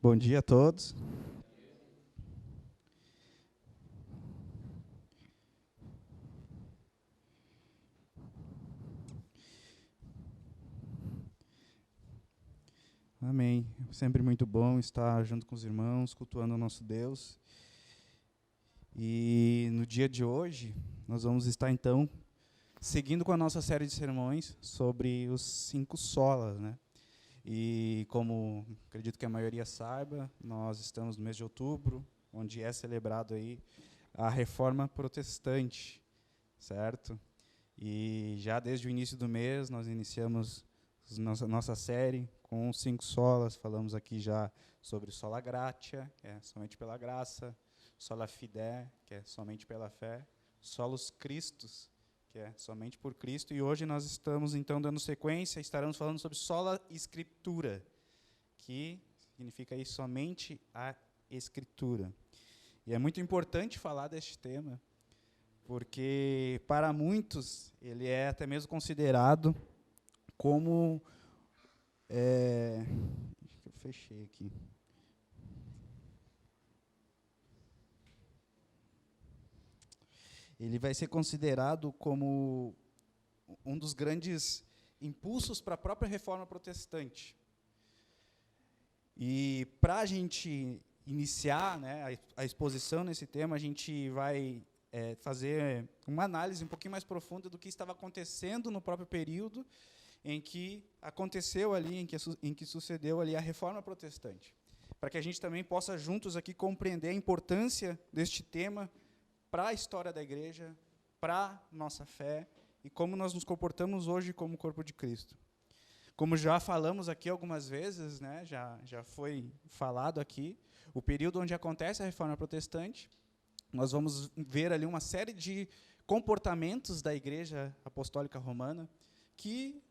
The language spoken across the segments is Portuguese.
Bom dia a todos. Amém. Sempre muito bom estar junto com os irmãos, cultuando o nosso Deus. E no dia de hoje, nós vamos estar, então, seguindo com a nossa série de sermões sobre os 5 solas, né? E como acredito que a maioria saiba, nós estamos no mês de outubro, onde é celebrado aí a Reforma Protestante, certo? E já desde o início do mês nós iniciamos nossa série com 5 solas. Falamos aqui já sobre sola gratia, que é somente pela graça, sola fide, que é somente pela fé, solus Christus, que é somente por Cristo, e hoje nós estamos, então, dando sequência, estaremos falando sobre sola Escritura, que significa aí somente a Escritura. E é muito importante falar deste tema, porque, para muitos, ele é até mesmo considerado como... eu fechei aqui. Ele vai ser considerado como um dos grandes impulsos para a própria reforma protestante. E para a gente iniciar, né, a exposição nesse tema, a gente vai fazer uma análise um pouquinho mais profunda do que estava acontecendo no próprio período em que aconteceu ali, em que sucedeu ali a reforma protestante, para que a gente também possa juntos aqui compreender a importância deste tema para a história da igreja, para nossa fé e como nós nos comportamos hoje como corpo de Cristo. Como já falamos aqui algumas vezes, né, já foi falado aqui, o período onde acontece a reforma protestante, nós vamos ver ali uma série de comportamentos da Igreja Apostólica Romana que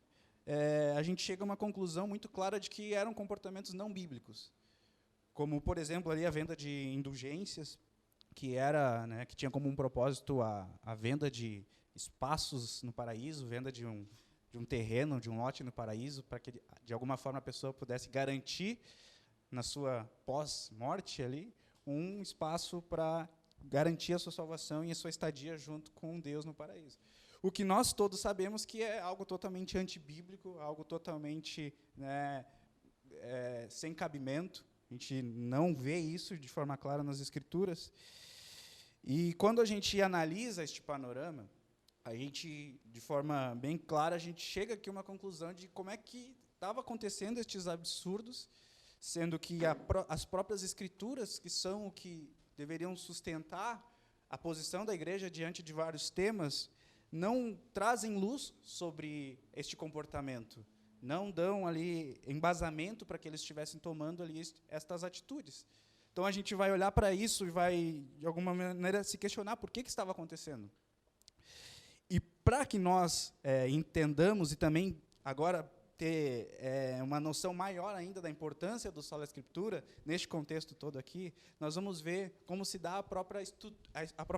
a gente chega a uma conclusão muito clara de que eram comportamentos não bíblicos, como, por exemplo, ali a venda de indulgências, que tinha como um propósito a venda de espaços no paraíso, venda de um terreno, de um lote no paraíso, para que, de alguma forma, a pessoa pudesse garantir, na sua pós-morte ali, um espaço para garantir a sua salvação e a sua estadia junto com Deus no paraíso. O que nós todos sabemos que é algo totalmente antibíblico, algo totalmente, né, sem cabimento. A gente não vê isso de forma clara nas Escrituras. E quando a gente analisa este panorama, a gente, de forma bem clara, a gente chega aqui a uma conclusão de como é que estava acontecendo estes absurdos, sendo que as próprias Escrituras, que são o que deveriam sustentar a posição da igreja diante de vários temas, não trazem luz sobre este comportamento, não dão ali embasamento para que eles estivessem tomando ali estas atitudes. Então, a gente vai olhar para isso e vai, de alguma maneira, se questionar por que estava acontecendo. E para que nós entendamos e também agora ter uma noção maior ainda da importância do sola Escritura, neste contexto todo aqui, nós vamos ver como se dá a própria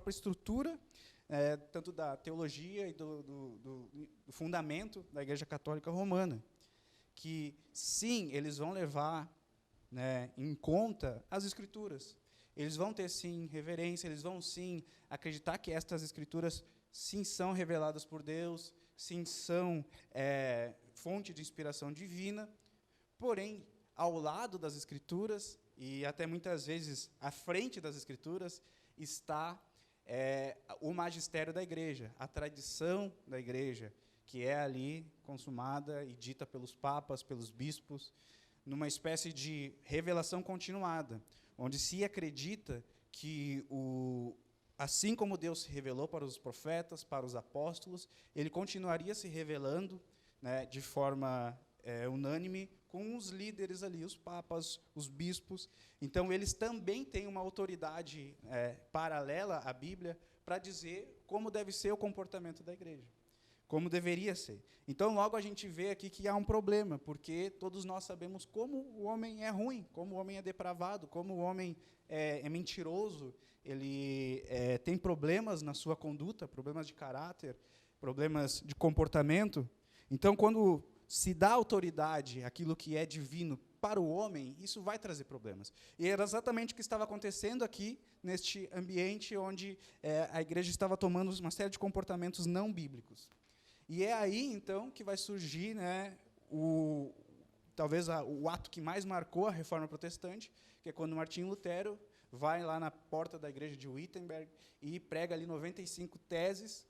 estrutura, tanto da teologia e do fundamento da Igreja Católica Romana, que, sim, eles vão levar, né, em conta as Escrituras. Eles vão ter, sim, reverência, eles vão, sim, acreditar que estas Escrituras, sim, são reveladas por Deus, sim, são fonte de inspiração divina, porém, ao lado das Escrituras, e até muitas vezes à frente das Escrituras, está o magistério da igreja, a tradição da igreja, que é ali consumada e dita pelos papas, pelos bispos, numa espécie de revelação continuada, onde se acredita que, assim como Deus se revelou para os profetas, para os apóstolos, ele continuaria se revelando, né, de forma unânime com os líderes ali, os papas, os bispos. Então, eles também têm uma autoridade paralela à Bíblia para dizer como deve ser o comportamento da igreja, como deveria ser. Então, logo a gente vê aqui que há um problema, porque todos nós sabemos como o homem é ruim, como o homem é depravado, como o homem é mentiroso, ele tem problemas na sua conduta, problemas de caráter, problemas de comportamento. Então, quando se dá autoridade àquilo que é divino para o homem, isso vai trazer problemas. E era exatamente o que estava acontecendo aqui, neste ambiente onde a igreja estava tomando uma série de comportamentos não bíblicos. E é aí, então, que vai surgir, né, talvez o ato que mais marcou a Reforma Protestante, que é quando Martinho Lutero vai lá na porta da igreja de Wittenberg e prega ali 95 teses,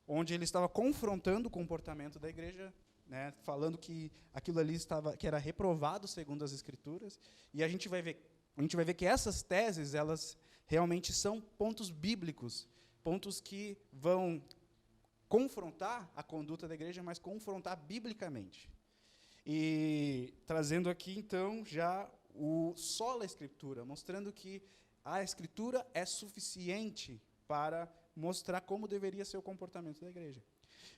onde ele estava confrontando o comportamento da igreja, né, falando que aquilo ali que era reprovado segundo as Escrituras, e a gente vai ver que essas teses, elas realmente são pontos bíblicos, pontos que vão confrontar a conduta da igreja, mas confrontar biblicamente. E trazendo aqui, então, já o sola Escritura, mostrando que a Escritura é suficiente para mostrar como deveria ser o comportamento da igreja.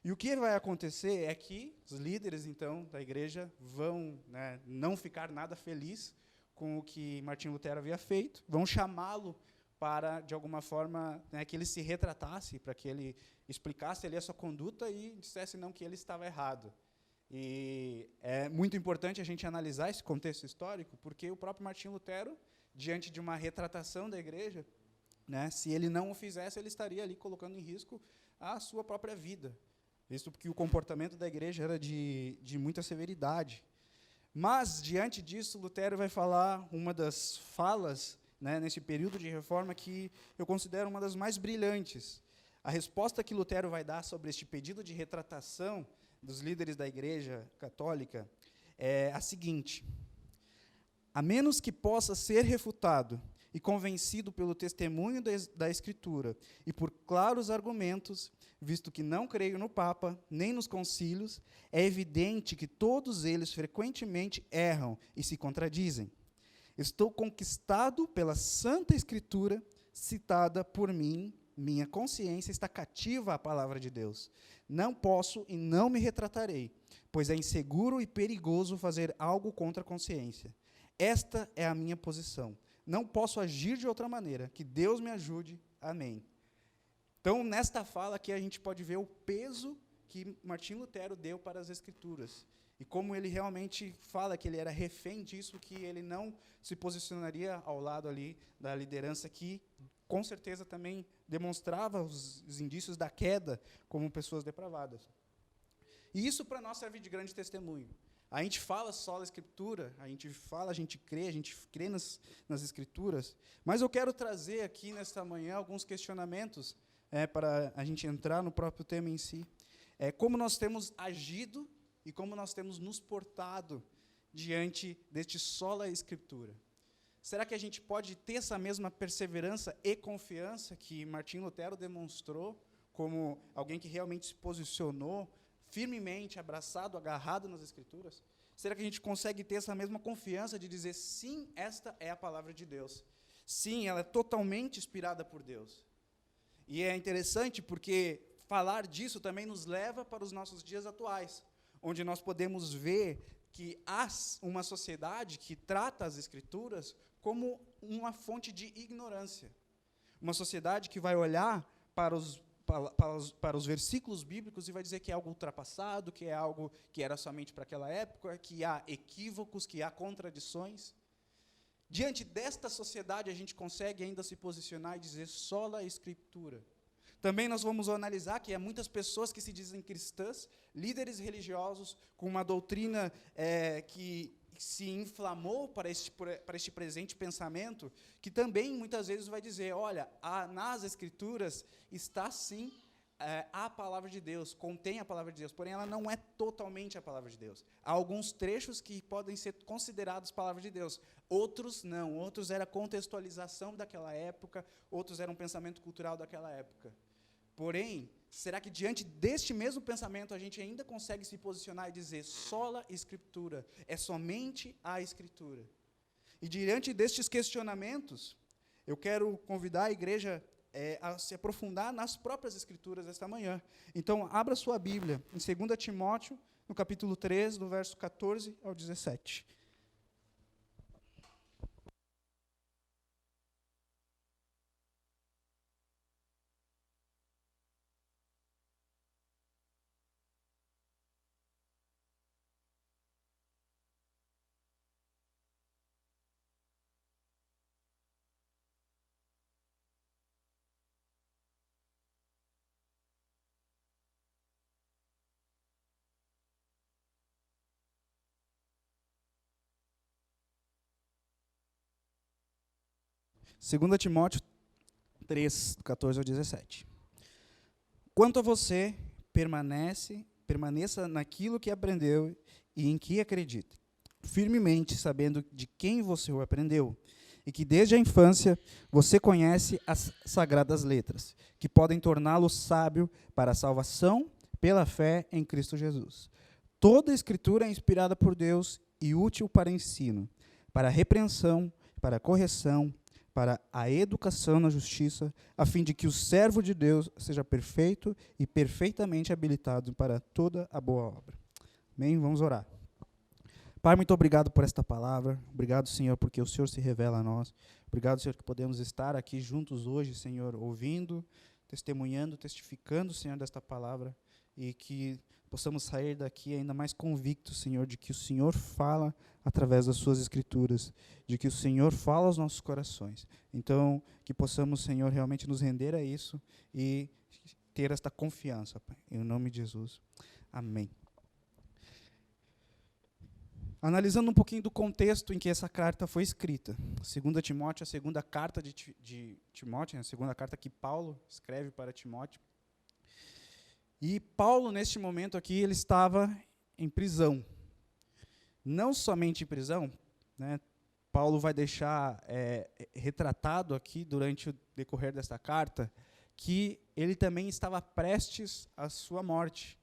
E o que vai acontecer é que os líderes, então, da igreja vão, né, não ficar nada felizes com o que Martinho Lutero havia feito, vão chamá-lo para, de alguma forma, né, que ele se retratasse, para que ele explicasse ali a sua conduta e dissesse não que ele estava errado. E é muito importante a gente analisar esse contexto histórico, porque o próprio Martinho Lutero, diante de uma retratação da igreja, né, se ele não o fizesse, ele estaria ali colocando em risco a sua própria vida, visto que o comportamento da igreja era de muita severidade. Mas, diante disso, Lutero vai falar uma das falas, né, nesse período de reforma, que eu considero uma das mais brilhantes. A resposta que Lutero vai dar sobre este pedido de retratação dos líderes da Igreja Católica é a seguinte: a menos que possa ser refutado e convencido pelo testemunho da Escritura e por claros argumentos, visto que não creio no Papa, nem nos concílios, é evidente que todos eles frequentemente erram e se contradizem. Estou conquistado pela Santa Escritura, citada por mim, minha consciência está cativa à palavra de Deus. Não posso e não me retratarei, pois é inseguro e perigoso fazer algo contra a consciência. Esta é a minha posição. Não posso agir de outra maneira. Que Deus me ajude. Amém. Então, nesta fala aqui, a gente pode ver o peso que Martinho Lutero deu para as Escrituras. E como ele realmente fala que ele era refém disso, que ele não se posicionaria ao lado ali da liderança que, com certeza, também demonstrava os indícios da queda como pessoas depravadas. E isso, para nós, serve de grande testemunho. A gente fala só da Escritura, a gente crê nas Escrituras, mas eu quero trazer aqui, nesta manhã, alguns questionamentos para a gente entrar no próprio tema em si. Como nós temos agido e como nós temos nos portado diante deste sola Escritura. Será que a gente pode ter essa mesma perseverança e confiança que Martinho Lutero demonstrou, como alguém que realmente se posicionou firmemente, abraçado, agarrado nas Escrituras? Será que a gente consegue ter essa mesma confiança de dizer, sim, esta é a palavra de Deus. Sim, ela é totalmente inspirada por Deus. E é interessante porque falar disso também nos leva para os nossos dias atuais, onde nós podemos ver que há uma sociedade que trata as Escrituras como uma fonte de ignorância. Uma sociedade que vai olhar para os versículos bíblicos e vai dizer que é algo ultrapassado, que é algo que era somente para aquela época, que há equívocos, que há contradições. Diante desta sociedade, a gente consegue ainda se posicionar e dizer sola Escritura. Também nós vamos analisar que há muitas pessoas que se dizem cristãs, líderes religiosos, com uma doutrina que se inflamou para este presente pensamento, que também muitas vezes vai dizer, olha, nas Escrituras está sim a palavra de Deus, contém a palavra de Deus, porém ela não é totalmente a palavra de Deus. Há alguns trechos que podem ser considerados palavra de Deus, outros não, outros era contextualização daquela época, outros eram pensamento cultural daquela época. Porém, será que diante deste mesmo pensamento a gente ainda consegue se posicionar e dizer sola Escritura, é somente a Escritura? E diante destes questionamentos, eu quero convidar a igreja a se aprofundar nas próprias Escrituras esta manhã. Então, abra sua Bíblia em 2 Timóteo, no capítulo 3, do verso 14 ao 17. 2 Timóteo 3, 14 ao 17. Quanto a você, permaneça naquilo que aprendeu e em que acredita, firmemente sabendo de quem você o aprendeu, e que desde a infância você conhece as sagradas letras, que podem torná-lo sábio para a salvação pela fé em Cristo Jesus. Toda a Escritura é inspirada por Deus e útil para ensino, para a repreensão, para a correção, para a educação na justiça, a fim de que o servo de Deus seja perfeito e perfeitamente habilitado para toda a boa obra. Amém? Vamos orar. Pai, muito obrigado por esta palavra. Obrigado, Senhor, porque o Senhor se revela a nós. Obrigado, Senhor, que podemos estar aqui juntos hoje, Senhor, ouvindo, testemunhando, testificando, Senhor, desta palavra, e que possamos sair daqui ainda mais convictos, Senhor, de que o Senhor fala através das suas Escrituras, de que o Senhor fala aos nossos corações. Então, que possamos, Senhor, realmente nos render a isso e ter esta confiança, Pai, em nome de Jesus. Amém. Analisando um pouquinho do contexto em que essa carta foi escrita. 2 Timóteo, a segunda carta de Timóteo, a segunda carta que Paulo escreve para Timóteo. E Paulo, neste momento aqui, ele estava em prisão. Não somente em prisão, né? Paulo vai deixar retratado aqui, durante o decorrer desta carta, que ele também estava prestes à sua morte.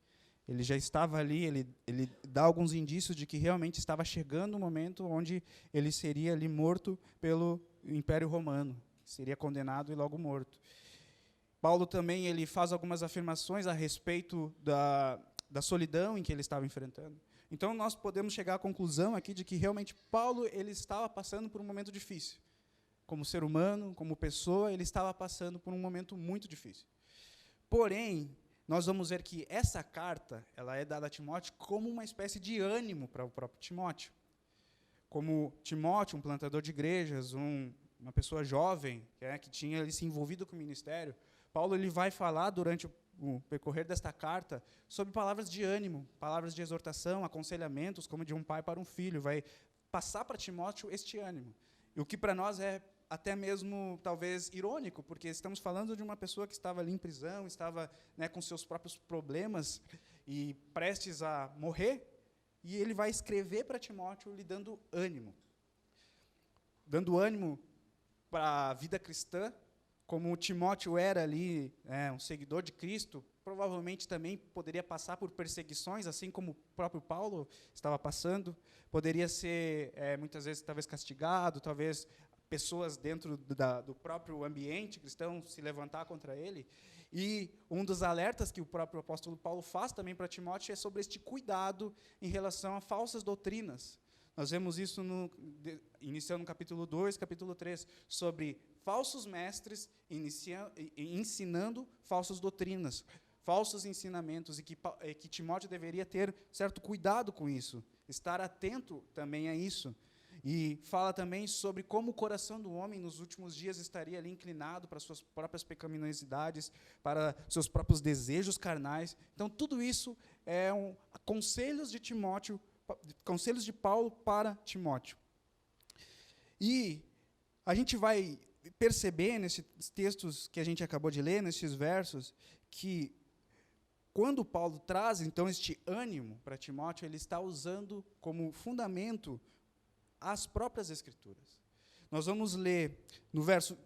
Ele já estava ali, ele dá alguns indícios de que realmente estava chegando o momento onde ele seria ali morto pelo Império Romano, seria condenado e logo morto. Paulo também ele faz algumas afirmações a respeito da solidão em que ele estava enfrentando. Então, nós podemos chegar à conclusão aqui de que realmente Paulo ele estava passando por um momento difícil. Como ser humano, como pessoa, ele estava passando por um momento muito difícil. Porém, nós vamos ver que essa carta ela é dada a Timóteo como uma espécie de ânimo para o próprio Timóteo. Como Timóteo, um plantador de igrejas, uma pessoa jovem, que tinha ali, se envolvido com o ministério, Paulo ele vai falar durante o percorrer desta carta sobre palavras de ânimo, palavras de exortação, aconselhamentos, como de um pai para um filho. Vai passar para Timóteo este ânimo. E o que para nós é até mesmo, talvez, irônico, porque estamos falando de uma pessoa que estava ali em prisão, estava, né, com seus próprios problemas e prestes a morrer, e ele vai escrever para Timóteo lhe dando ânimo. Dando ânimo para a vida cristã, como Timóteo era ali um seguidor de Cristo, provavelmente também poderia passar por perseguições, assim como o próprio Paulo estava passando. Poderia ser, muitas vezes, talvez castigado, talvez pessoas dentro do próprio ambiente cristão se levantar contra ele. E um dos alertas que o próprio apóstolo Paulo faz também para Timóteo é sobre este cuidado em relação a falsas doutrinas. Nós vemos isso iniciando no capítulo 2, capítulo 3, sobre falsos mestres ensinando falsas doutrinas, falsos ensinamentos, e que Timóteo deveria ter certo cuidado com isso, estar atento também a isso. E fala também sobre como o coração do homem nos últimos dias estaria ali inclinado para suas próprias pecaminosidades, para seus próprios desejos carnais. Então, tudo isso é conselhos de Timóteo, conselhos de Paulo para Timóteo. E a gente vai perceber nesses textos que a gente acabou de ler, nesses versos, que quando Paulo traz, então, este ânimo para Timóteo, ele está usando como fundamento as próprias Escrituras. Nós vamos ler no verso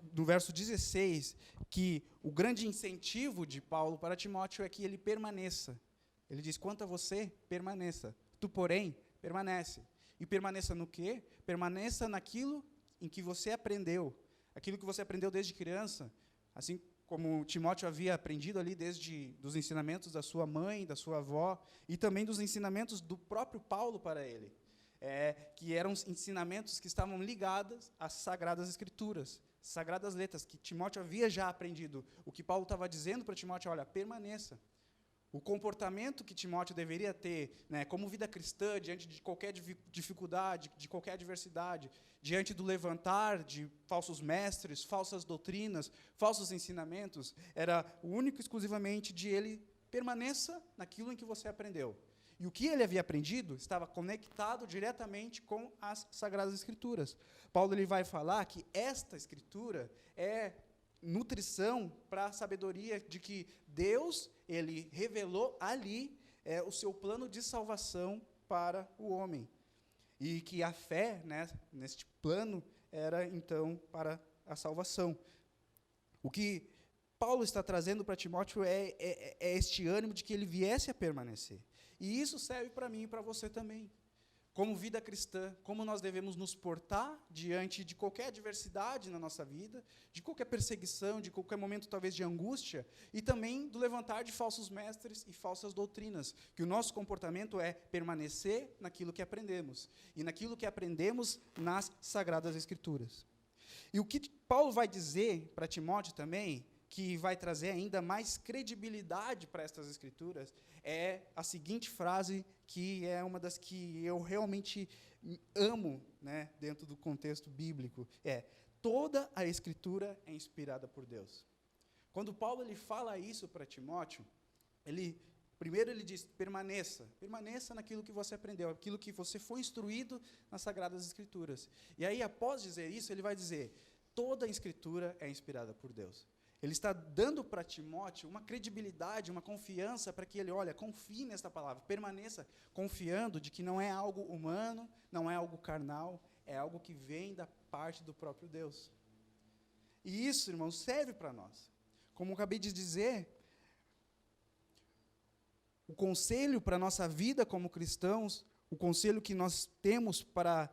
16 que o grande incentivo de Paulo para Timóteo é que ele permaneça. Ele diz, quanto a você, permaneça. Tu, porém, permanece. E permaneça no quê? Permaneça naquilo em que você aprendeu. Aquilo que você aprendeu desde criança, assim como Timóteo havia aprendido ali desde dos ensinamentos da sua mãe, da sua avó, e também dos ensinamentos do próprio Paulo para ele. Que eram ensinamentos que estavam ligados às Sagradas Escrituras, Sagradas Letras, que Timóteo havia já aprendido. O que Paulo estava dizendo para Timóteo, olha, permaneça. O comportamento que Timóteo deveria ter, né, como vida cristã, diante de qualquer dificuldade, de qualquer adversidade, diante do levantar de falsos mestres, falsas doutrinas, falsos ensinamentos, era o único exclusivamente de ele permaneça naquilo em que você aprendeu. E o que ele havia aprendido estava conectado diretamente com as Sagradas Escrituras. Paulo ele vai falar que esta Escritura é nutrição para a sabedoria de que Deus ele revelou ali o seu plano de salvação para o homem. E que a fé, né, neste plano era, então, para a salvação. O que Paulo está trazendo para Timóteo é este ânimo de que ele viesse a permanecer. E isso serve para mim e para você também. Como vida cristã, como nós devemos nos portar diante de qualquer adversidade na nossa vida, de qualquer perseguição, de qualquer momento talvez de angústia, e também do levantar de falsos mestres e falsas doutrinas, que o nosso comportamento é permanecer naquilo que aprendemos, e naquilo que aprendemos nas Sagradas Escrituras. E o que Paulo vai dizer para Timóteo também, que vai trazer ainda mais credibilidade para estas Escrituras, é a seguinte frase, que é uma das que eu realmente amo, né, dentro do contexto bíblico, toda a Escritura é inspirada por Deus. Quando Paulo ele fala isso para Timóteo, primeiro ele diz, permaneça naquilo que você aprendeu, aquilo que você foi instruído nas Sagradas Escrituras. E aí, após dizer isso, ele vai dizer, toda a Escritura é inspirada por Deus. Ele está dando para Timóteo uma credibilidade, uma confiança para que ele, confie nesta palavra, permaneça confiando de que não é algo humano, não é algo carnal, é algo que vem da parte do próprio Deus. E isso, irmãos, serve para nós. Como eu acabei de dizer, o conselho para a nossa vida como cristãos, o conselho que nós temos para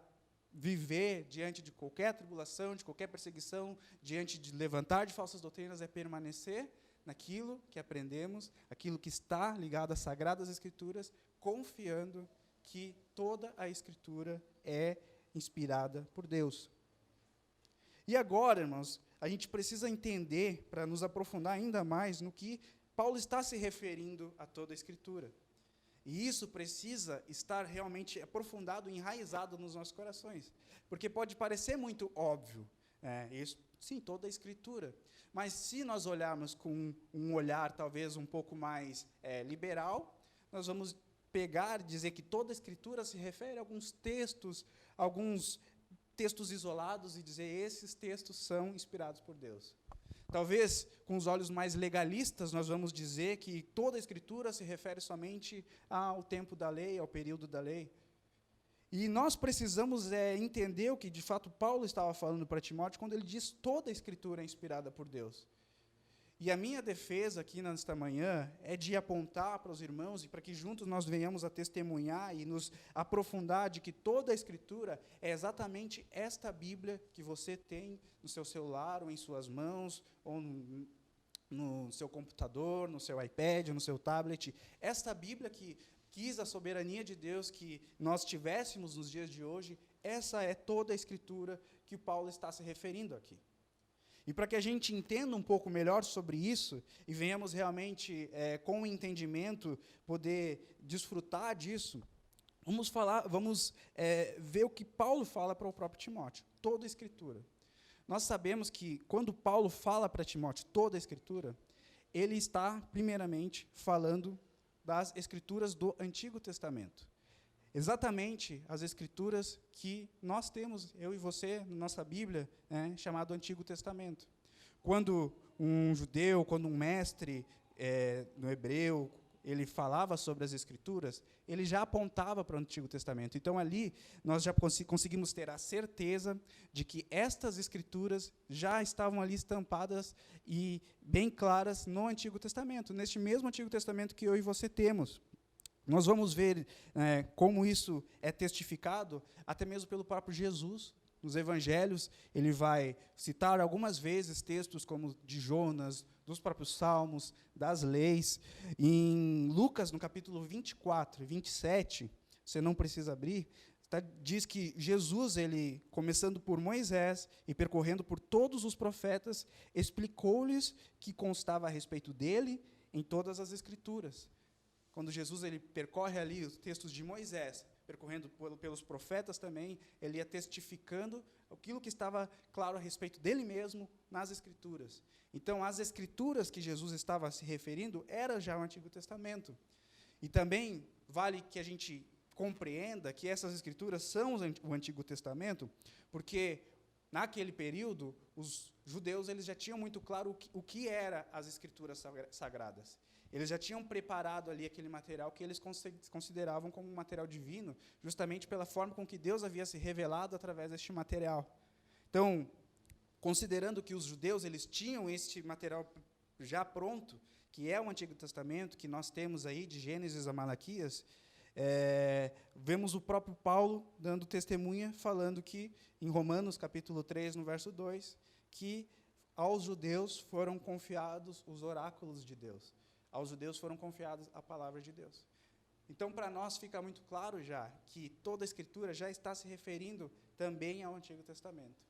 viver diante de qualquer tribulação, de qualquer perseguição, diante de levantar de falsas doutrinas, é permanecer naquilo que aprendemos, aquilo que está ligado às Sagradas Escrituras, confiando que toda a Escritura é inspirada por Deus. E agora, irmãos, a gente precisa entender, para nos aprofundar ainda mais, no que Paulo está se referindo a toda a Escritura. E isso precisa estar realmente aprofundado, enraizado nos nossos corações. Porque pode parecer muito óbvio, isso, sim, toda a Escritura. Mas se nós olharmos com um olhar talvez um pouco mais liberal, nós vamos pegar e dizer que toda a Escritura se refere a alguns textos isolados e dizer esses textos são inspirados por Deus. Talvez, com os olhos mais legalistas, nós vamos dizer que toda a Escritura se refere somente ao tempo da lei, ao período da lei. E nós precisamos entender o que, de fato, Paulo estava falando para Timóteo, quando ele diz toda a Escritura é inspirada por Deus. E a minha defesa aqui nesta manhã é de apontar para os irmãos e para que juntos nós venhamos a testemunhar e nos aprofundar de que toda a Escritura é exatamente esta Bíblia que você tem no seu celular, ou em suas mãos, ou no seu computador, no seu iPad, no seu tablet. Esta Bíblia que quis a soberania de Deus que nós tivéssemos nos dias de hoje, essa é toda a Escritura que Paulo está se referindo aqui. E para que a gente entenda um pouco melhor sobre isso, e venhamos realmente, com o entendimento, poder desfrutar disso, vamos ver o que Paulo fala para o próprio Timóteo, toda a Escritura. Nós sabemos que, quando Paulo fala para Timóteo toda a Escritura, ele está, primeiramente, falando das Escrituras do Antigo Testamento. Exatamente as Escrituras que nós temos, eu e você, na nossa Bíblia, chamado Antigo Testamento. Quando um judeu, quando um mestre no hebreu, ele falava sobre as Escrituras, ele já apontava para o Antigo Testamento. Então, ali, nós já conseguimos ter a certeza de que estas Escrituras já estavam ali estampadas e bem claras no Antigo Testamento, neste mesmo Antigo Testamento que eu e você temos. Nós vamos ver como isso é testificado até mesmo pelo próprio Jesus. Nos Evangelhos, ele vai citar algumas vezes textos como de Jonas, dos próprios Salmos, das leis. Em Lucas, no capítulo 24 e 27, você não precisa abrir, diz que Jesus, ele, começando por Moisés e percorrendo por todos os profetas, explicou-lhes que constava a respeito dele em todas as Escrituras. Quando Jesus ele percorre ali os textos de Moisés, percorrendo pelos profetas também, ele ia testificando aquilo que estava claro a respeito dele mesmo nas Escrituras. Então, as Escrituras que Jesus estava se referindo era já o Antigo Testamento. E também, vale que a gente compreenda que essas escrituras são o Antigo Testamento, porque naquele período os judeus eles já tinham muito claro o que eram as escrituras sagradas. Eles já tinham preparado ali aquele material que eles consideravam como um material divino, justamente pela forma com que Deus havia se revelado através deste material. Então, considerando que os judeus eles tinham este material já pronto, que é o Antigo Testamento, que nós temos aí de Gênesis a Malaquias, vemos o próprio Paulo dando testemunha, falando que, em Romanos capítulo 3, no verso 2, que aos judeus foram confiados os oráculos de Deus. Aos judeus foram confiadas a palavra de Deus. Então, para nós fica muito claro já que toda a Escritura já está se referindo também ao Antigo Testamento.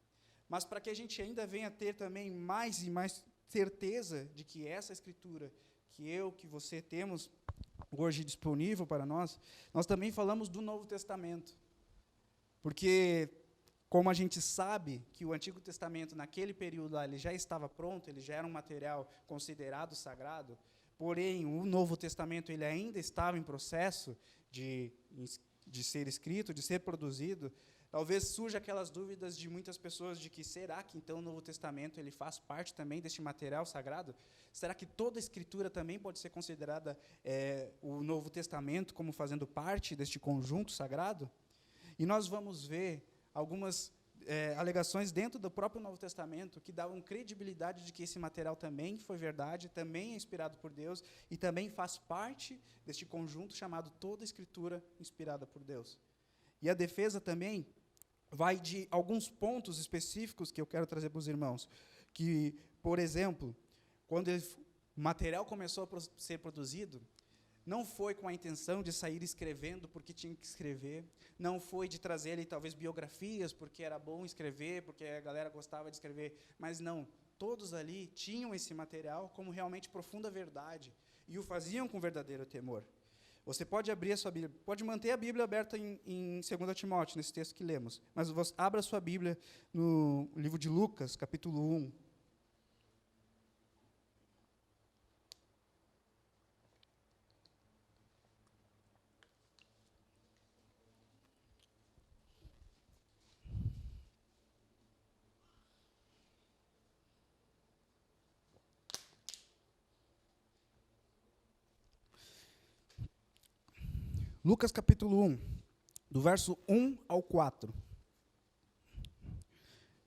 Mas para que a gente ainda venha ter também mais e mais certeza de que essa Escritura, que você temos hoje disponível para nós também falamos do Novo Testamento. Porque, como a gente sabe que o Antigo Testamento, naquele período lá, ele já estava pronto, ele já era um material considerado sagrado, porém, o Novo Testamento ele ainda estava em processo de ser escrito, de ser produzido, talvez surja aquelas dúvidas de muitas pessoas de que será que, então, o Novo Testamento ele faz parte também deste material sagrado? Será que toda a Escritura também pode ser considerada o Novo Testamento como fazendo parte deste conjunto sagrado? E nós vamos ver algumas alegações dentro do próprio Novo Testamento que davam credibilidade de que esse material também foi verdade, também é inspirado por Deus e também faz parte deste conjunto chamado toda a Escritura inspirada por Deus. E a defesa também vai de alguns pontos específicos que eu quero trazer para os irmãos, que, por exemplo, quando o material começou a ser produzido, não foi com a intenção de sair escrevendo porque tinha que escrever, não foi de trazer ali, talvez, biografias, porque era bom escrever, porque a galera gostava de escrever, mas não, todos ali tinham esse material como realmente profunda verdade, e o faziam com verdadeiro temor. Você pode abrir a sua Bíblia, pode manter a Bíblia aberta em 2 Timóteo, nesse texto que lemos, mas abra a sua Bíblia no livro de Lucas, capítulo 1. Lucas capítulo 1, do verso 1 ao 4.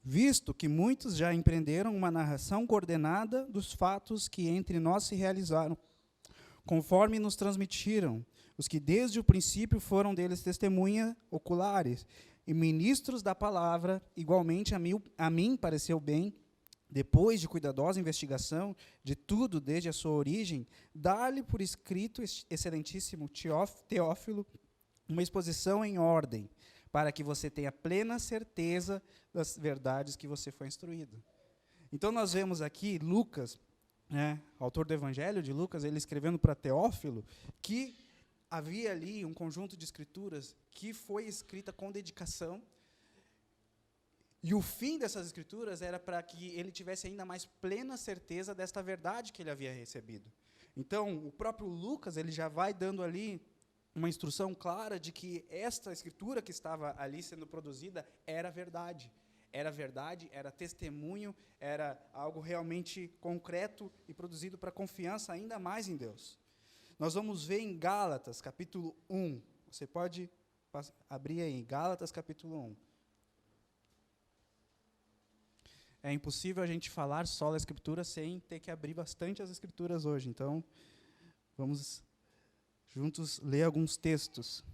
Visto que muitos já empreenderam uma narração coordenada dos fatos que entre nós se realizaram, conforme nos transmitiram, os que desde o princípio foram deles testemunhas oculares e ministros da palavra, igualmente a mim pareceu bem, depois de cuidadosa investigação de tudo desde a sua origem, dar-lhe por escrito, excelentíssimo Teófilo, uma exposição em ordem, para que você tenha plena certeza das verdades que você foi instruído. Então, nós vemos aqui Lucas, autor do Evangelho de Lucas, ele escrevendo para Teófilo, que havia ali um conjunto de escrituras que foi escrita com dedicação, e o fim dessas escrituras era para que ele tivesse ainda mais plena certeza desta verdade que ele havia recebido. Então, o próprio Lucas ele já vai dando ali uma instrução clara de que esta escritura que estava ali sendo produzida era verdade. Era verdade, era testemunho, era algo realmente concreto e produzido para confiança ainda mais em Deus. Nós vamos ver em Gálatas, capítulo 1. Você pode abrir aí, Gálatas, capítulo 1. É impossível a gente falar só da Escritura sem ter que abrir bastante as Escrituras hoje. Então, vamos juntos ler alguns textos.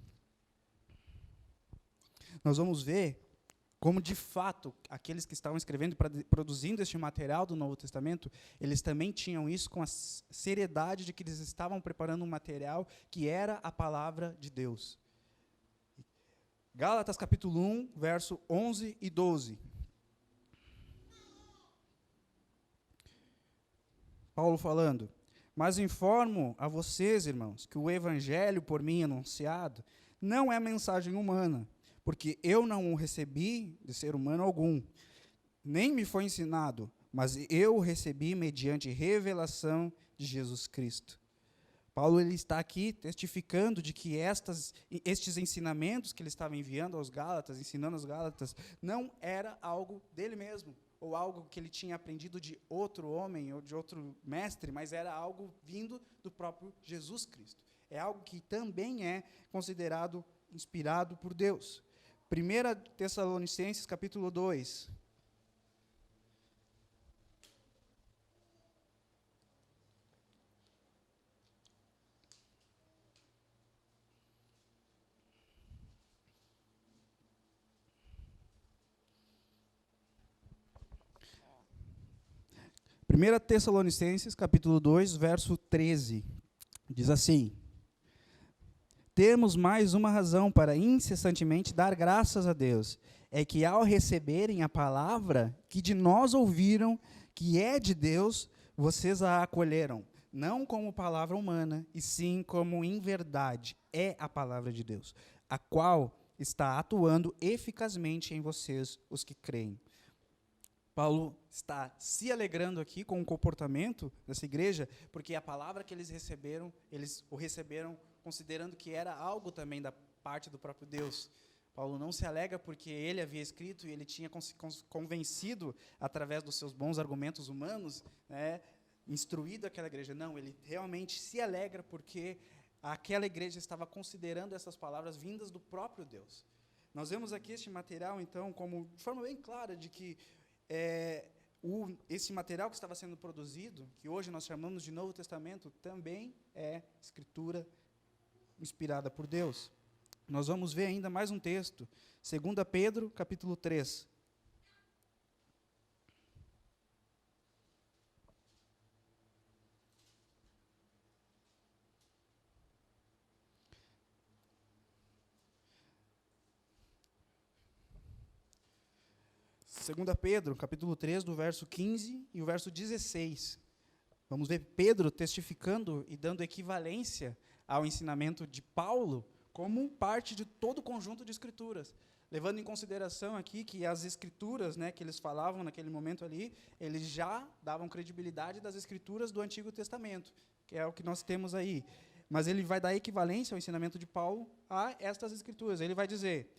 Nós vamos ver como, de fato, aqueles que estavam escrevendo, produzindo este material do Novo Testamento, eles também tinham isso com a seriedade de que eles estavam preparando um material que era a palavra de Deus. Gálatas, capítulo 1, verso 11 e 12. Paulo falando: mas informo a vocês, irmãos, que o evangelho por mim anunciado não é mensagem humana, porque eu não o recebi de ser humano algum, nem me foi ensinado, mas eu o recebi mediante revelação de Jesus Cristo. Paulo ele está aqui testificando de que estes ensinamentos que ele estava enviando aos Gálatas, ensinando aos Gálatas, não era algo dele mesmo, ou algo que ele tinha aprendido de outro homem ou de outro mestre, mas era algo vindo do próprio Jesus Cristo. É algo que também é considerado inspirado por Deus. 1 Tessalonicenses, capítulo 2. Primeira Tessalonicenses, capítulo 2, verso 13. Diz assim: temos mais uma razão para incessantemente dar graças a Deus, é que ao receberem a palavra que de nós ouviram, que é de Deus, vocês a acolheram, não como palavra humana, e sim como em verdade é a palavra de Deus, a qual está atuando eficazmente em vocês, os que creem. Paulo está se alegrando aqui com o comportamento dessa igreja, porque a palavra que eles o receberam considerando que era algo também da parte do próprio Deus. Paulo não se alegra porque ele havia escrito e ele tinha convencido, através dos seus bons argumentos humanos, né, instruído aquela igreja. Não, ele realmente se alegra porque aquela igreja estava considerando essas palavras vindas do próprio Deus. Nós vemos aqui este material, então, como de forma bem clara de que esse material que estava sendo produzido, que hoje nós chamamos de Novo Testamento, também é escritura inspirada por Deus. Nós vamos ver ainda mais um texto, 2 Pedro, capítulo 3. Segunda Pedro, capítulo 3, do verso 15 e o verso 16. Vamos ver Pedro testificando e dando equivalência ao ensinamento de Paulo como parte de todo o conjunto de escrituras, levando em consideração aqui que as escrituras, né, que eles falavam naquele momento ali, eles já davam credibilidade das escrituras do Antigo Testamento, que é o que nós temos aí. Mas ele vai dar equivalência ao ensinamento de Paulo a estas escrituras. Ele vai dizer,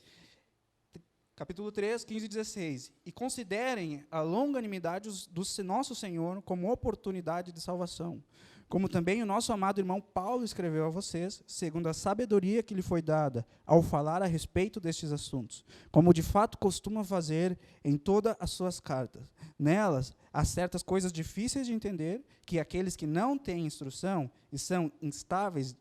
capítulo 3, 15 e 16, e considerem a longanimidade do nosso Senhor como oportunidade de salvação, como também o nosso amado irmão Paulo escreveu a vocês, segundo a sabedoria que lhe foi dada, ao falar a respeito destes assuntos, como de fato costuma fazer em todas as suas cartas. Nelas, há certas coisas difíceis de entender, que aqueles que não têm instrução e são instáveis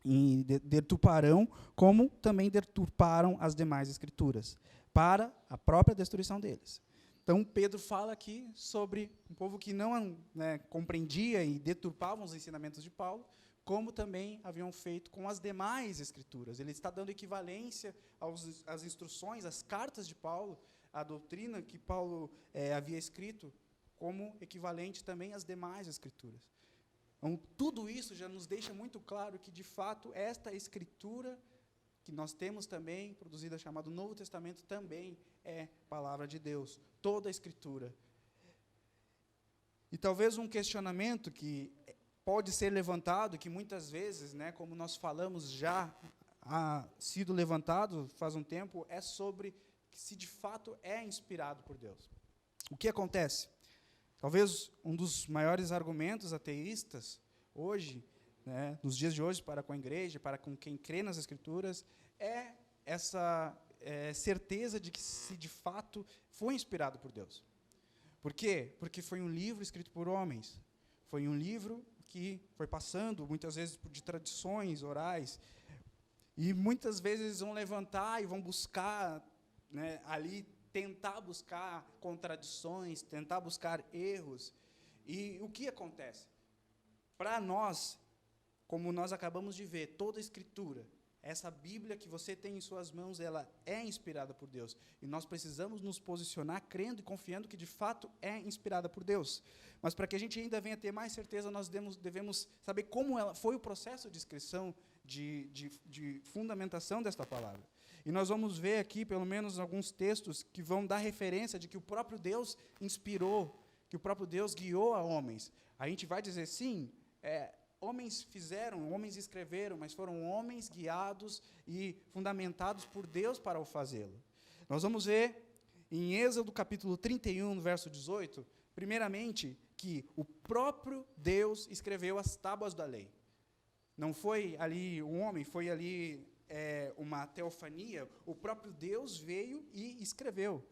e deturparão, como também deturparam as demais escrituras, para a própria destruição deles. Então, Pedro fala aqui sobre um povo que não, né, compreendia e deturpavam os ensinamentos de Paulo, como também haviam feito com as demais escrituras. Ele está dando equivalência às instruções, às cartas de Paulo, à doutrina que Paulo havia escrito, como equivalente também às demais escrituras. Então, tudo isso já nos deixa muito claro que, de fato, esta escritura que nós temos também, produzida, chamada Novo Testamento, também é palavra de Deus. Toda a escritura. E talvez um questionamento que pode ser levantado, que muitas vezes, né, como nós falamos, já ha sido levantado faz um tempo, é sobre se de fato é inspirado por Deus. O que acontece? Talvez um dos maiores argumentos ateístas hoje, né, nos dias de hoje, para com a igreja, para com quem crê nas Escrituras, é essa certeza de que se de fato foi inspirado por Deus. Por quê? Porque foi um livro escrito por homens. Foi um livro que foi passando, muitas vezes, de tradições orais, e muitas vezes eles vão levantar e vão buscar, né, ali, tentar buscar contradições, tentar buscar erros. E o que acontece? Para nós, como nós acabamos de ver, toda a Escritura, essa Bíblia que você tem em suas mãos, ela é inspirada por Deus. E nós precisamos nos posicionar crendo e confiando que, de fato, é inspirada por Deus. Mas, para que a gente ainda venha ter mais certeza, nós devemos saber como foi o processo de inscrição, de fundamentação desta palavra. E nós vamos ver aqui, pelo menos, alguns textos que vão dar referência de que o próprio Deus inspirou, que o próprio Deus guiou a homens. A gente vai dizer, sim, homens fizeram, homens escreveram, mas foram homens guiados e fundamentados por Deus para o fazê-lo. Nós vamos ver em Êxodo capítulo 31, no verso 18, primeiramente, que o próprio Deus escreveu as tábuas da lei. Não foi ali um homem, foi ali uma teofania. O próprio Deus veio e escreveu.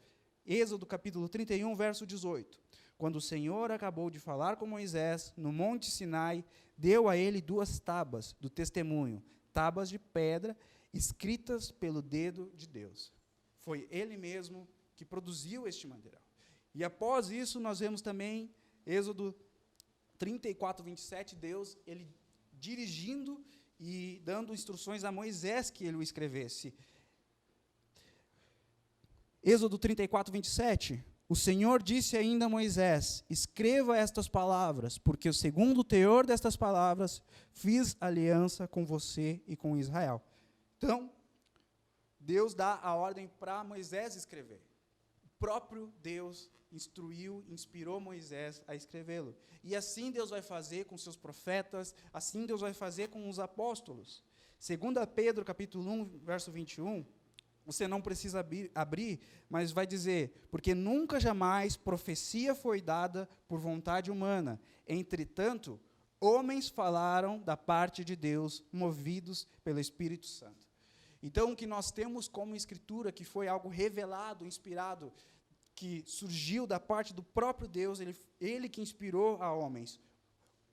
Êxodo capítulo 31, verso 18. Quando o Senhor acabou de falar com Moisés, no monte Sinai, deu a ele 2 tábuas do testemunho, tábuas de pedra, escritas pelo dedo de Deus. Foi ele mesmo que produziu este material. E após isso, nós vemos também, Êxodo 34, 27, Deus, ele dirigindo e dando instruções a Moisés que ele o escrevesse. Êxodo 34, 27, o Senhor disse ainda a Moisés, escreva estas palavras, porque segundo o teor destas palavras, fiz aliança com você e com Israel. Então, Deus dá a ordem para Moisés escrever. O próprio Deus instruiu, inspirou Moisés a escrevê-lo. E assim Deus vai fazer com seus profetas, assim Deus vai fazer com os apóstolos. 2 Pedro, capítulo 1, verso 21, você não precisa abrir, mas vai dizer, porque nunca jamais profecia foi dada por vontade humana. Entretanto, homens falaram da parte de Deus, movidos pelo Espírito Santo. Então, o que nós temos como escritura, que foi algo revelado, inspirado, que surgiu da parte do próprio Deus, ele que inspirou a homens.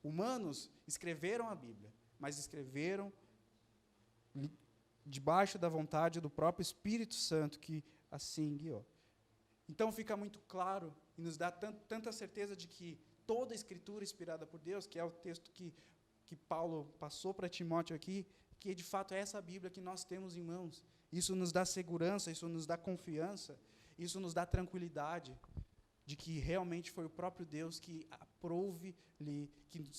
Humanos escreveram a Bíblia, mas escreveram debaixo da vontade do próprio Espírito Santo, que assim guiou. Então fica muito claro, e nos dá tanta certeza de que toda a Escritura inspirada por Deus, que é o texto que Paulo passou para Timóteo aqui, que de fato é essa Bíblia que nós temos em mãos. Isso nos dá segurança, isso nos dá confiança, isso nos dá tranquilidade de que realmente foi o próprio Deus que aprouve-lhe, que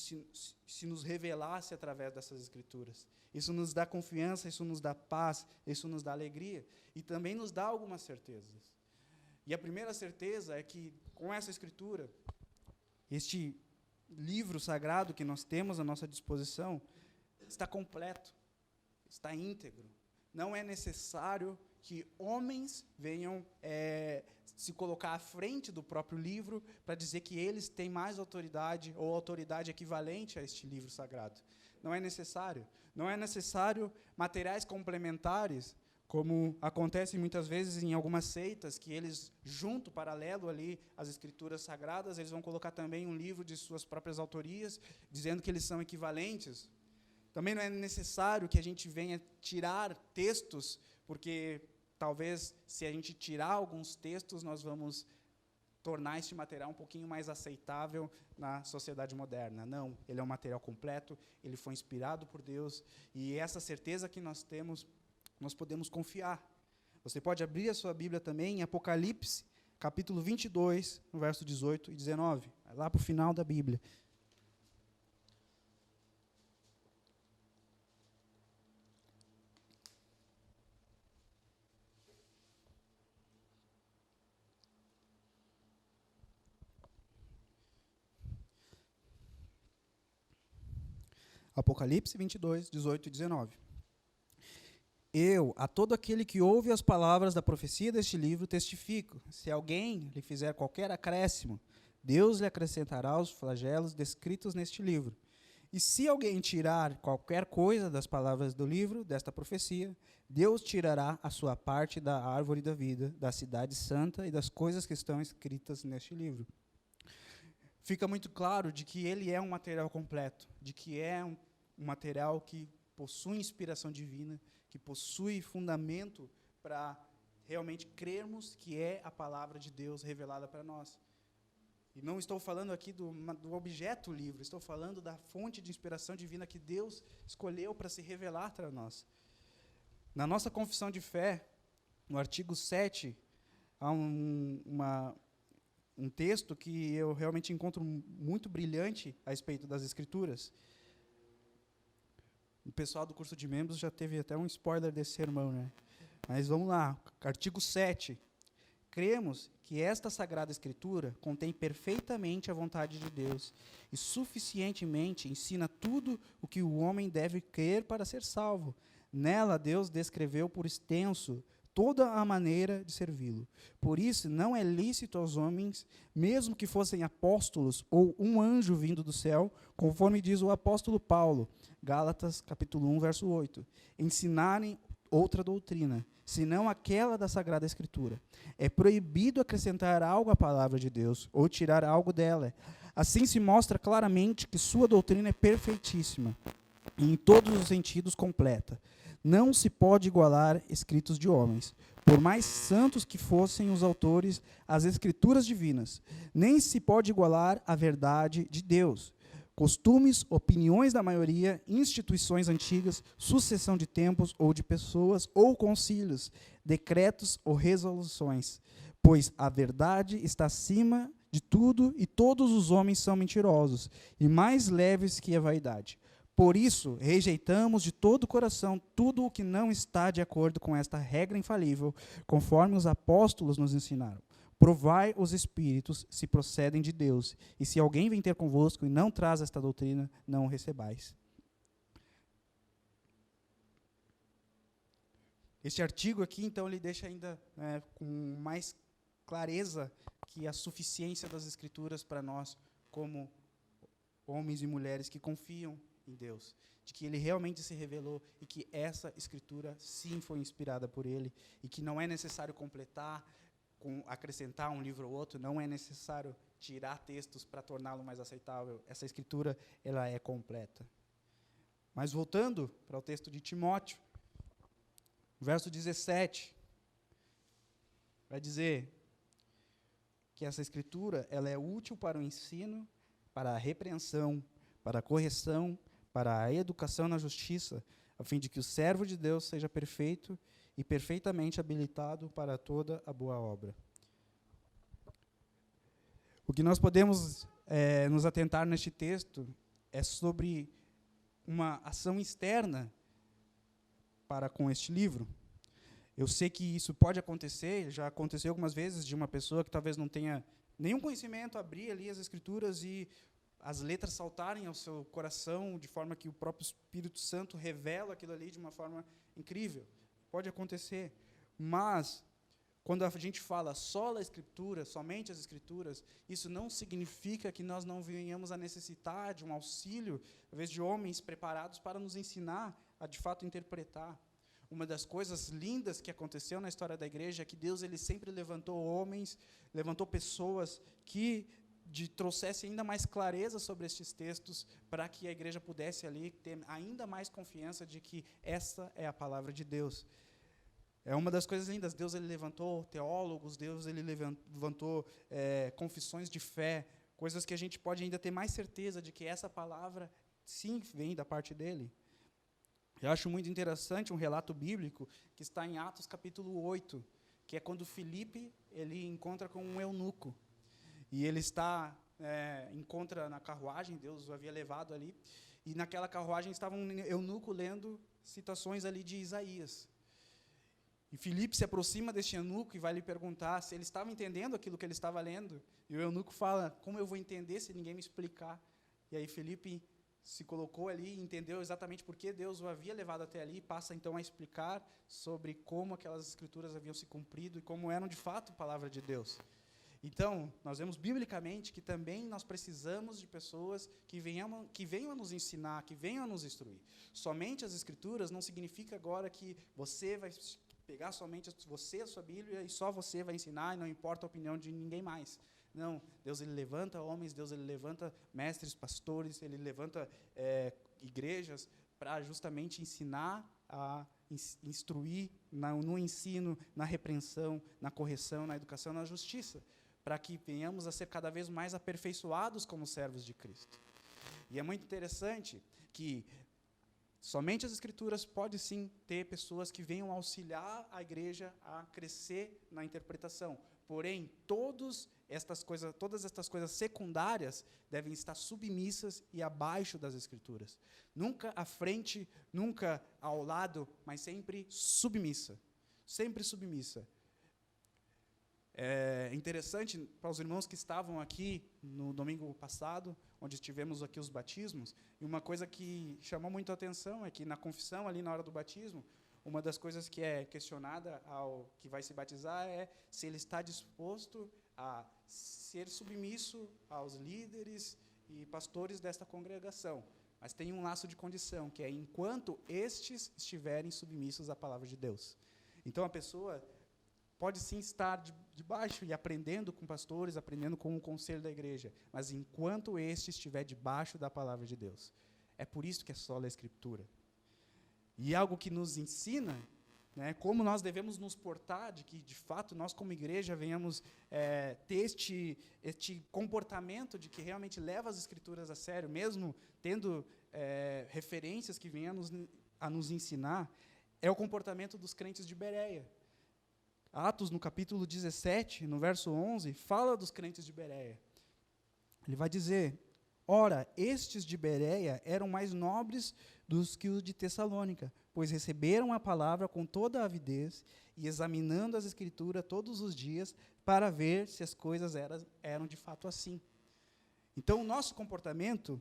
se nos revelasse através dessas Escrituras. Isso nos dá confiança, isso nos dá paz, isso nos dá alegria, e também nos dá algumas certezas. E a primeira certeza é que, com essa Escritura, este livro sagrado que nós temos à nossa disposição, está completo, está íntegro. Não é necessário que homens venham se colocar à frente do próprio livro para dizer que eles têm mais autoridade ou autoridade equivalente a este livro sagrado. Não é necessário. Não é necessário materiais complementares, como acontece muitas vezes em algumas seitas, que eles, junto, paralelo ali às Escrituras Sagradas, eles vão colocar também um livro de suas próprias autorias, dizendo que eles são equivalentes. Também não é necessário que a gente venha tirar textos, porque talvez, se a gente tirar alguns textos, nós vamos tornar este material um pouquinho mais aceitável na sociedade moderna. Não, ele é um material completo, ele foi inspirado por Deus, e essa certeza que nós temos, nós podemos confiar. Você pode abrir a sua Bíblia também em Apocalipse, capítulo 22, no verso 18 e 19. Vai lá para o final da Bíblia. Apocalipse 22, 18 e 19. Eu, a todo aquele que ouve as palavras da profecia deste livro, testifico. Se alguém lhe fizer qualquer acréscimo, Deus lhe acrescentará os flagelos descritos neste livro. E se alguém tirar qualquer coisa das palavras do livro, desta profecia, Deus tirará a sua parte da árvore da vida, da cidade santa e das coisas que estão escritas neste livro. Fica muito claro de que ele é um material completo, de que é um material que possui inspiração divina, que possui fundamento para realmente crermos que é a palavra de Deus revelada para nós. E não estou falando aqui do objeto livro, estou falando da fonte de inspiração divina que Deus escolheu para se revelar para nós. Na nossa confissão de fé, no artigo 7, há um texto que eu realmente encontro muito brilhante a respeito das Escrituras. O pessoal do curso de membros já teve até um spoiler desse sermão, né? Mas vamos lá, artigo 7. cremos que esta Sagrada Escritura contém perfeitamente a vontade de Deus e suficientemente ensina tudo o que o homem deve crer para ser salvo. Nela, Deus descreveu por extenso toda a maneira de servi-lo. Por isso, não é lícito aos homens, mesmo que fossem apóstolos ou um anjo vindo do céu, conforme diz o apóstolo Paulo, Gálatas, capítulo 1, verso 8, ensinarem outra doutrina, senão aquela da Sagrada Escritura. É proibido acrescentar algo à palavra de Deus ou tirar algo dela. Assim se mostra claramente que sua doutrina é perfeitíssima e em todos os sentidos completa. Não se pode igualar escritos de homens, por mais santos que fossem os autores, as escrituras divinas. Nem se pode igualar a verdade de Deus. Costumes, opiniões da maioria, instituições antigas, sucessão de tempos ou de pessoas ou concílios, decretos ou resoluções. Pois a verdade está acima de tudo e todos os homens são mentirosos e mais leves que a vaidade. Por isso, rejeitamos de todo o coração tudo o que não está de acordo com esta regra infalível, conforme os apóstolos nos ensinaram. Provai os espíritos se procedem de Deus, e se alguém vem ter convosco e não traz esta doutrina, não o recebais. Este artigo aqui, então, ele deixa ainda com mais clareza que a suficiência das Escrituras para nós, como homens e mulheres que confiam em Deus, de que ele realmente se revelou e que essa Escritura sim foi inspirada por ele e que não é necessário completar, acrescentar um livro ou outro, não é necessário tirar textos para torná-lo mais aceitável. Essa Escritura, ela é completa. Mas voltando para o texto de Timóteo, verso 17, vai dizer que essa Escritura, ela é útil para o ensino, para a repreensão, para a correção, para a educação na justiça, a fim de que o servo de Deus seja perfeito e perfeitamente habilitado para toda a boa obra. O que nós podemos nos atentar neste texto é sobre uma ação externa para com este livro. Eu sei que isso pode acontecer, já aconteceu algumas vezes, de uma pessoa que talvez não tenha nenhum conhecimento, abrir ali as Escrituras e as letras saltarem ao seu coração, de forma que o próprio Espírito Santo revela aquilo ali de uma forma incrível. Pode acontecer. Mas, quando a gente fala só a Escritura, somente as Escrituras, isso não significa que nós não venhamos a necessitar de um auxílio, às vezes de homens preparados para nos ensinar a, de fato, interpretar. Uma das coisas lindas que aconteceu na história da igreja é que Deus ele sempre levantou homens, levantou pessoas que trouxessem ainda mais clareza sobre estes textos, para que a igreja pudesse ali ter ainda mais confiança de que essa é a palavra de Deus. É uma das coisas lindas. Deus ele levantou teólogos, Deus ele levantou confissões de fé, coisas que a gente pode ainda ter mais certeza de que essa palavra, sim, vem da parte dele. Eu acho muito interessante um relato bíblico que está em Atos capítulo 8, que é quando Filipe ele encontra com um eunuco. E ele encontra na carruagem, Deus o havia levado ali, e naquela carruagem estava um eunuco lendo citações ali de Isaías. E Filipe se aproxima deste eunuco e vai lhe perguntar se ele estava entendendo aquilo que ele estava lendo. E o eunuco fala, como eu vou entender se ninguém me explicar? E aí Filipe se colocou ali e entendeu exatamente por que Deus o havia levado até ali, e passa então a explicar sobre como aquelas Escrituras haviam se cumprido e como eram de fato palavra de Deus. Então, nós vemos biblicamente que também nós precisamos de pessoas que venham a nos ensinar, que venham a nos instruir. Somente as Escrituras não significa agora que você vai pegar somente a sua Bíblia e só você vai ensinar e não importa a opinião de ninguém mais. Não, Deus ele levanta homens, Deus ele levanta mestres, pastores, ele levanta igrejas para justamente ensinar a instruir no ensino, na repreensão, na correção, na educação, na justiça, para que venhamos a ser cada vez mais aperfeiçoados como servos de Cristo. E é muito interessante que somente as Escrituras podem sim ter pessoas que venham auxiliar a igreja a crescer na interpretação. Porém, todas estas coisas secundárias devem estar submissas e abaixo das Escrituras. Nunca à frente, nunca ao lado, mas sempre submissa. Sempre submissa. interessante para os irmãos que estavam aqui no domingo passado, onde tivemos aqui os batismos, e uma coisa que chamou muito a atenção é que na confissão, ali na hora do batismo, uma das coisas que é questionada ao que vai se batizar é se ele está disposto a ser submisso aos líderes e pastores desta congregação. Mas tem um laço de condição, que é enquanto estes estiverem submissos à palavra de Deus. Então, a pessoa pode sim estar debaixo e aprendendo com pastores, aprendendo com o conselho da igreja, mas enquanto este estiver debaixo da palavra de Deus. É por isso que é só a Escritura. E algo que nos ensina, né, como nós devemos nos portar, de que, de fato, nós como igreja venhamos ter este comportamento de que realmente leva as Escrituras a sério, mesmo tendo referências que venham a nos ensinar, é o comportamento dos crentes de Bereia. Atos, no capítulo 17, no verso 11, fala dos crentes de Bereia. Ele vai dizer: ora, estes de Bereia eram mais nobres dos que os de Tessalônica, pois receberam a palavra com toda a avidez e examinando as Escrituras todos os dias para ver se as coisas eram de fato assim. Então, o nosso comportamento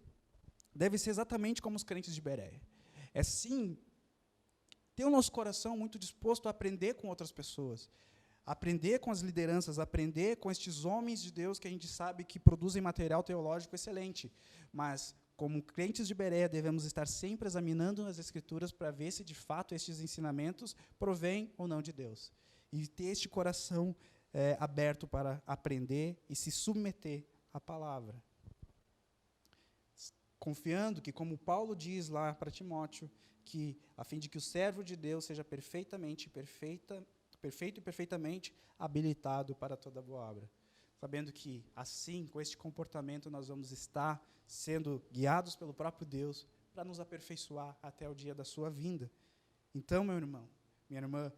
deve ser exatamente como os crentes de Bereia. É sim ter o nosso coração muito disposto a aprender com outras pessoas, aprender com as lideranças, aprender com estes homens de Deus que a gente sabe que produzem material teológico excelente, mas como crentes de Bereia devemos estar sempre examinando as Escrituras para ver se de fato estes ensinamentos provêm ou não de Deus, e ter este coração aberto para aprender e se submeter à palavra, confiando que, como Paulo diz lá para Timóteo, que a fim de que o servo de Deus seja perfeito e perfeitamente habilitado para toda boa obra. Sabendo que, assim, com este comportamento, nós vamos estar sendo guiados pelo próprio Deus para nos aperfeiçoar até o dia da sua vinda. Então, meu irmão, minha irmã,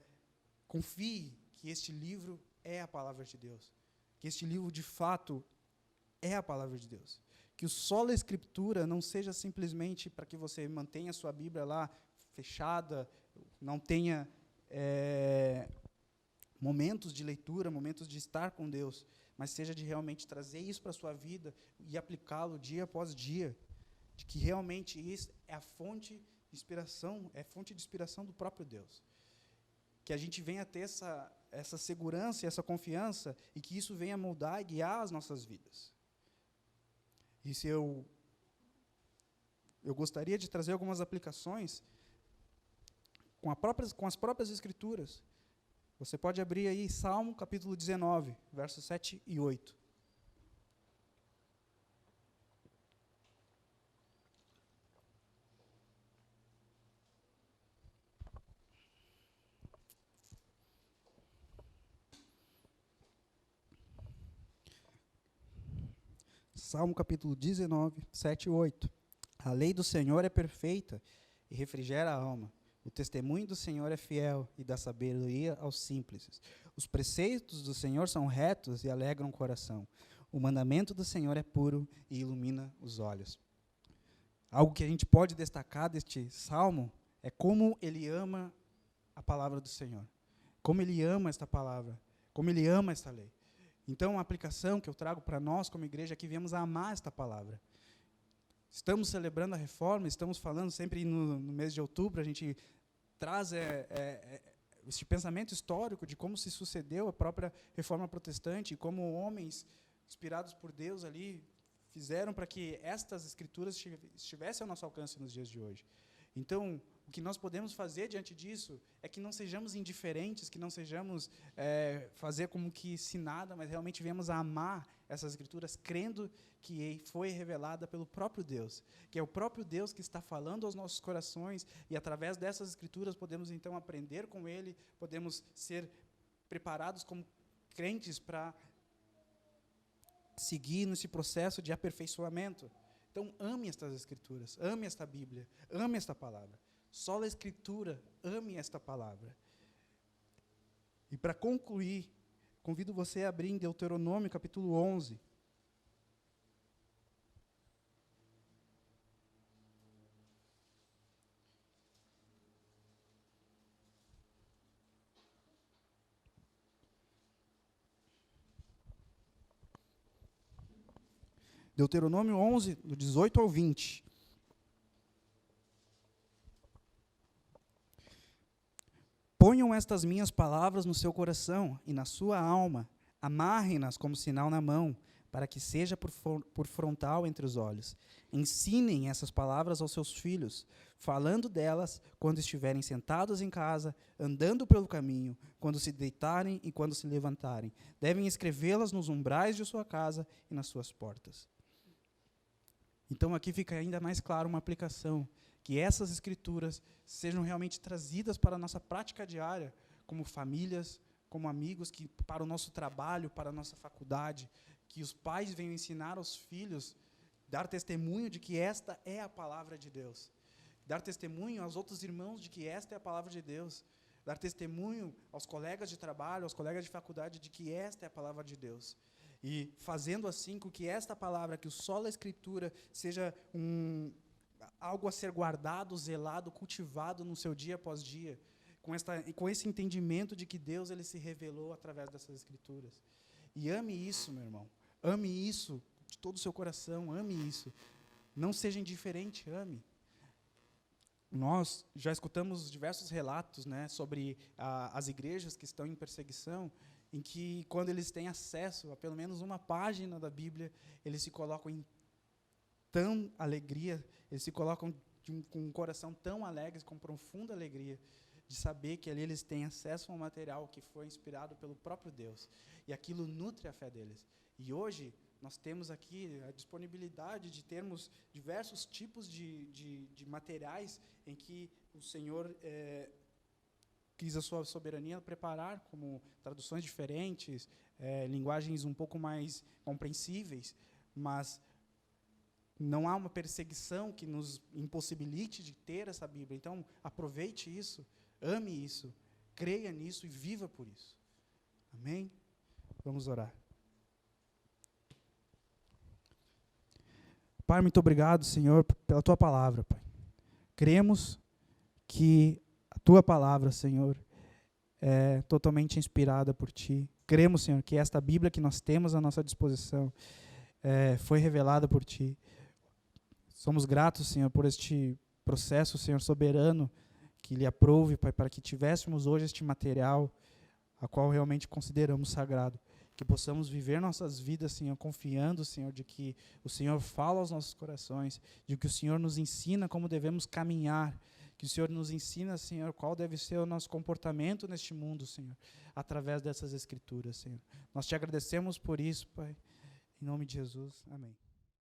confie que este livro é a palavra de Deus, que este livro, de fato, é a palavra de Deus. Que o sola Escritura não seja simplesmente para que você mantenha a sua Bíblia lá fechada, não tenha momentos de leitura, momentos de estar com Deus, mas seja de realmente trazer isso para a sua vida e aplicá-lo dia após dia, de que realmente isso é a fonte de inspiração, é fonte de inspiração do próprio Deus. Que a gente venha ter essa segurança e essa confiança e que isso venha moldar e guiar as nossas vidas. E se eu gostaria de trazer algumas aplicações com as próprias Escrituras. Você pode abrir aí Salmo capítulo 19, versos 7 e 8. Salmo capítulo 19, 7 e 8. A lei do Senhor é perfeita e refrigera a alma. O testemunho do Senhor é fiel e dá sabedoria aos simples. Os preceitos do Senhor são retos e alegram o coração. O mandamento do Senhor é puro e ilumina os olhos. Algo que a gente pode destacar deste salmo é como ele ama a palavra do Senhor. Como ele ama esta palavra. Como ele ama esta lei. Então, a aplicação que eu trago para nós, como igreja, é que viemos a amar esta palavra. Estamos celebrando a reforma, estamos falando sempre no mês de outubro, a gente traz este pensamento histórico de como se sucedeu a própria reforma protestante, e como homens inspirados por Deus ali fizeram para que estas escrituras estivessem ao nosso alcance nos dias de hoje. Então, o que nós podemos fazer diante disso é que não sejamos indiferentes, que não sejamos fazer como que se nada, mas realmente viemos a amar essas escrituras, crendo que foi revelada pelo próprio Deus, que é o próprio Deus que está falando aos nossos corações, e através dessas escrituras podemos então aprender com Ele, podemos ser preparados como crentes para seguir nesse processo de aperfeiçoamento. Então, ame estas escrituras, ame esta Bíblia, ame esta palavra. Só a Escritura, ame esta palavra. E para concluir, convido você a abrir em Deuteronômio, capítulo 11. Deuteronômio 11, do 18 ao 20. Ponham estas minhas palavras no seu coração e na sua alma, amarrem-nas como sinal na mão, para que seja por frontal entre os olhos. Ensinem essas palavras aos seus filhos, falando delas quando estiverem sentados em casa, andando pelo caminho, quando se deitarem e quando se levantarem. Devem escrevê-las nos umbrais de sua casa e nas suas portas. Então aqui fica ainda mais claro uma aplicação, que essas escrituras sejam realmente trazidas para a nossa prática diária, como famílias, como amigos, que para o nosso trabalho, para a nossa faculdade, que os pais venham ensinar aos filhos, dar testemunho de que esta é a palavra de Deus, dar testemunho aos outros irmãos de que esta é a palavra de Deus, dar testemunho aos colegas de trabalho, aos colegas de faculdade, de que esta é a palavra de Deus. E fazendo assim com que esta palavra, que o solo da Escritura, seja algo a ser guardado, zelado, cultivado no seu dia após dia, com esse entendimento de que Deus ele se revelou através dessas Escrituras. E ame isso, meu irmão. Ame isso de todo o seu coração, ame isso. Não seja indiferente, ame. Nós já escutamos diversos relatos, né, sobre as igrejas que estão em perseguição, em que, quando eles têm acesso a pelo menos uma página da Bíblia, eles se colocam em tão alegria, eles se colocam com um coração tão alegre, com profunda alegria, de saber que ali eles têm acesso a um material que foi inspirado pelo próprio Deus. E aquilo nutre a fé deles. E hoje, nós temos aqui a disponibilidade de termos diversos tipos de materiais em que o Senhor quis a sua soberania preparar, como traduções diferentes, linguagens um pouco mais compreensíveis, mas não há uma perseguição que nos impossibilite de ter essa Bíblia. Então, aproveite isso, ame isso, creia nisso e viva por isso. Amém? Vamos orar. Pai, muito obrigado, Senhor, pela Tua palavra, Pai. Cremos que a Tua palavra, Senhor, é totalmente inspirada por Ti. Cremos, Senhor, que esta Bíblia que nós temos à nossa disposição foi revelada por Ti. Somos gratos, Senhor, por este processo, Senhor, soberano, que lhe aprove, Pai, para que tivéssemos hoje este material, a qual realmente consideramos sagrado. Que possamos viver nossas vidas, Senhor, confiando, Senhor, de que o Senhor fala aos nossos corações, de que o Senhor nos ensina como devemos caminhar, que o Senhor nos ensina, Senhor, qual deve ser o nosso comportamento neste mundo, Senhor, através dessas Escrituras, Senhor. Nós te agradecemos por isso, Pai, em nome de Jesus. Amém.